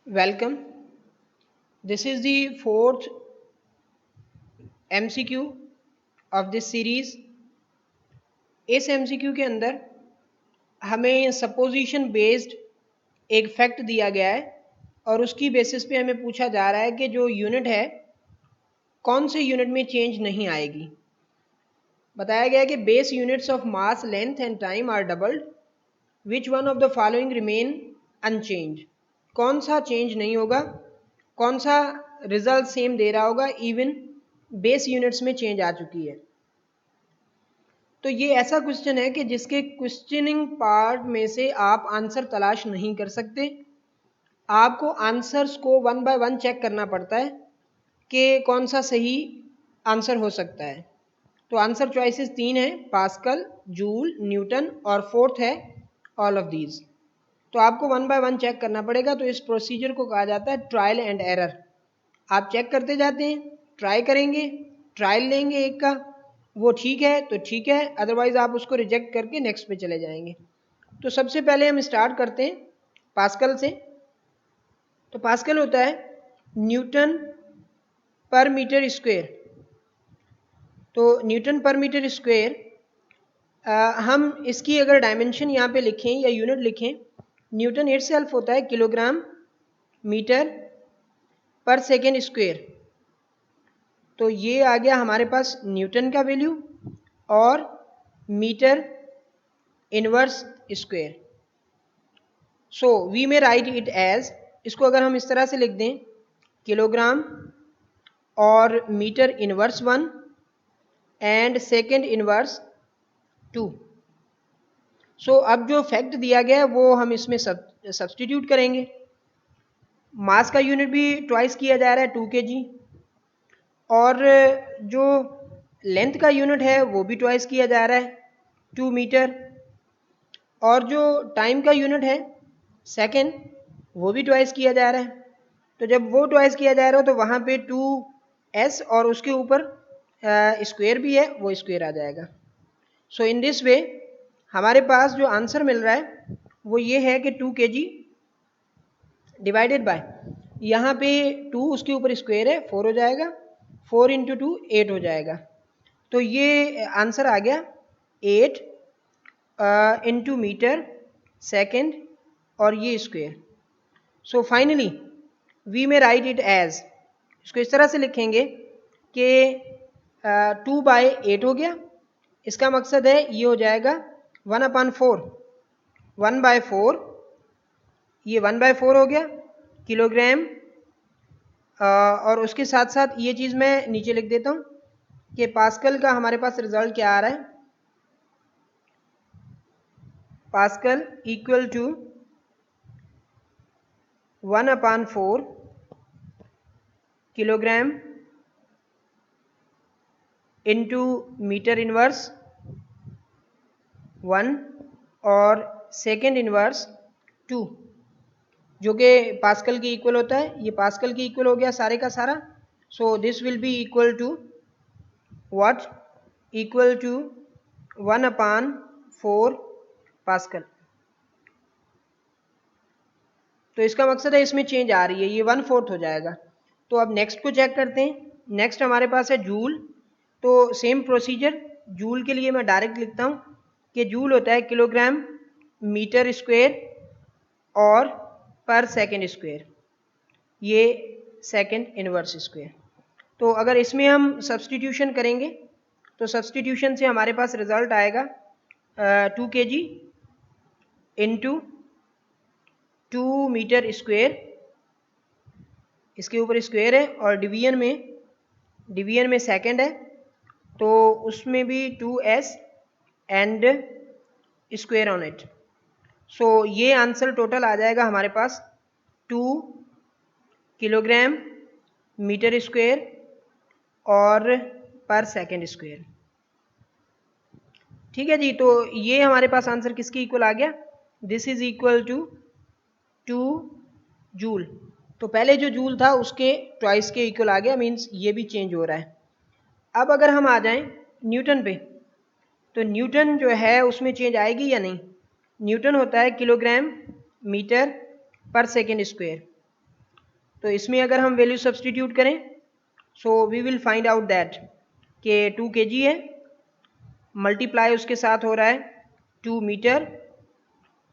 Welcome. This is the fourth MCQ of this series. इस MCQ के अंदर हमें सपोजिशन बेस्ड एक फैक्ट दिया गया है और उसकी बेसिस पे हमें पूछा जा रहा है कि जो यूनिट है कौन से यूनिट में चेंज नहीं आएगी। बताया गया है कि base units of mass length and time are doubled, which one of the following remain unchanged. कौन सा चेंज नहीं होगा, कौन सा रिजल्ट सेम दे रहा होगा इवन बेस यूनिट्स में चेंज आ चुकी है। तो ये ऐसा क्वेश्चन है कि जिसके क्वेश्चनिंग पार्ट में से आप आंसर तलाश नहीं कर सकते। आपको आंसर्स को वन बाय वन चेक करना पड़ता है कि कौन सा सही आंसर हो सकता है। तो आंसर चॉइसेस तीन है, पास्कल, जूल, न्यूटन और फोर्थ है ऑल ऑफ दीज। तो आपको वन बाय वन चेक करना पड़ेगा। तो इस प्रोसीजर को कहा जाता है ट्रायल एंड एरर। आप चेक करते जाते हैं, ट्राई करेंगे, ट्रायल लेंगे एक का, वो ठीक है तो ठीक है, अदरवाइज आप उसको रिजेक्ट करके नेक्स्ट पे चले जाएंगे। तो सबसे पहले हम स्टार्ट करते हैं पास्कल से। तो पास्कल होता है न्यूटन पर मीटर स्क्वायर। तो न्यूटन पर मीटर स्क्वायर, हम इसकी अगर डायमेंशन यहाँ पे लिखें या यूनिट लिखें, न्यूटन इटसेल्फ होता है kilogram metre per second square. तो ये आ गया हमारे पास न्यूटन का वैल्यू और metre inverse square. So we may write it as, इसको अगर हम इस तरह से लिख दें, किलोग्राम और metre inverse 1 and second inverse 2। So अब जो फैक्ट दिया गया है वो हम इसमें सब्सटीट्यूट करेंगे। मास का यूनिट भी ट्वाइस किया जा रहा है 2 kg, और जो लेंथ का यूनिट है वो भी ट्वाइस किया जा रहा है 2 मीटर, और जो टाइम का यूनिट है सेकेंड वो भी ट्वाइस किया जा रहा है। तो जब वो ट्वाइस किया जा रहा है तो वहाँ पे 2s और उसके ऊपर स्क्वायर भी है, वो स्क्वायर आ जाएगा। सो इन दिस वे हमारे पास जो आंसर मिल रहा है वो ये है कि 2 kg डिवाइडेड बाय, यहाँ पे 2 उसके ऊपर स्क्वायर है 4 हो जाएगा, 4 इंटू 2 8 हो जाएगा। तो ये आंसर आ गया 8 इंटू मीटर सेकेंड और ये square. So finally we may write it as, इसको इस तरह से लिखेंगे कि 2/8 हो गया। इसका मकसद है ये हो जाएगा 1/4, 1/4, ये 1/4 हो गया किलोग्राम। और उसके साथ साथ ये चीज़ मैं नीचे लिख देता हूँ कि पास्कल का हमारे पास रिजल्ट क्या आ रहा है। Pascal equal to 1/4 kilogram into metre inverse 1 और सेकेंड इनवर्स 2, जो कि पास्कल के इक्वल होता है। ये पास्कल के इक्वल हो गया सारे का सारा। So this will be equal to what, equal to 1/4 pascal. तो इसका मकसद है इसमें चेंज आ रही है, ये 1/4 हो जाएगा। तो अब नेक्स्ट को चेक करते हैं। नेक्स्ट हमारे पास है जूल। तो सेम प्रोसीजर, जूल के लिए मैं डायरेक्ट लिखता हूँ कि जूल होता है किलोग्राम मीटर स्क्वायर और पर सेकेंड स्क्वायर, ये सेकेंड इनवर्स स्क्वायर। तो अगर इसमें हम सब्सटीट्यूशन करेंगे तो सब्सटीट्यूशन से हमारे पास रिजल्ट आएगा 2 kg इंटू 2 मीटर स्क्वायर, इसके ऊपर स्क्वायर है, और डिवीजन में सेकेंड है तो उसमें भी 2s and square on it. So ये आंसर टोटल आ जाएगा हमारे पास 2 किलोग्राम मीटर स्क्वायर और पर सेकेंड स्क्वायर। ठीक है जी, तो ये हमारे पास आंसर किसके इक्वल आ गया, this is equal to 2 joule. तो पहले जो जूल था उसके ट्वाइस के इक्वल आ गया, मीन्स ये भी चेंज हो रहा है। अब अगर हम आ जाएं न्यूटन पे, तो न्यूटन जो है उसमें चेंज आएगी या नहीं। न्यूटन होता है kilogram metre per second square. तो इसमें अगर हम वैल्यू सब्सटीट्यूट करें so we will find out that कि 2 kg है, मल्टीप्लाई उसके साथ हो रहा है 2 मीटर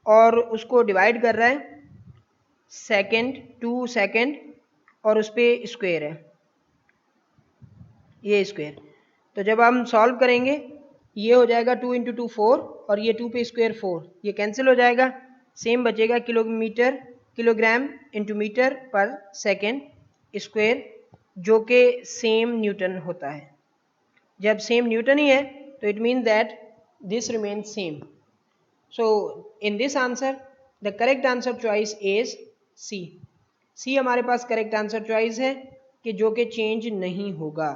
और उसको डिवाइड कर रहा है सेकेंड 2 सेकेंड और उस पर स्क्वायर है, ये स्क्वायर। तो जब हम सॉल्व करेंगे ये हो जाएगा 2 × 2 4 और ये 2 पे स्क्वायर 4, ये कैंसिल हो जाएगा, सेम बचेगा kilogram into metre per second square, जो कि सेम न्यूटन होता है। जब सेम न्यूटन ही है तो it mean that this remain same. So in this answer the correct answer choice is C. C हमारे पास करेक्ट आंसर चॉइस है कि जो कि चेंज नहीं होगा।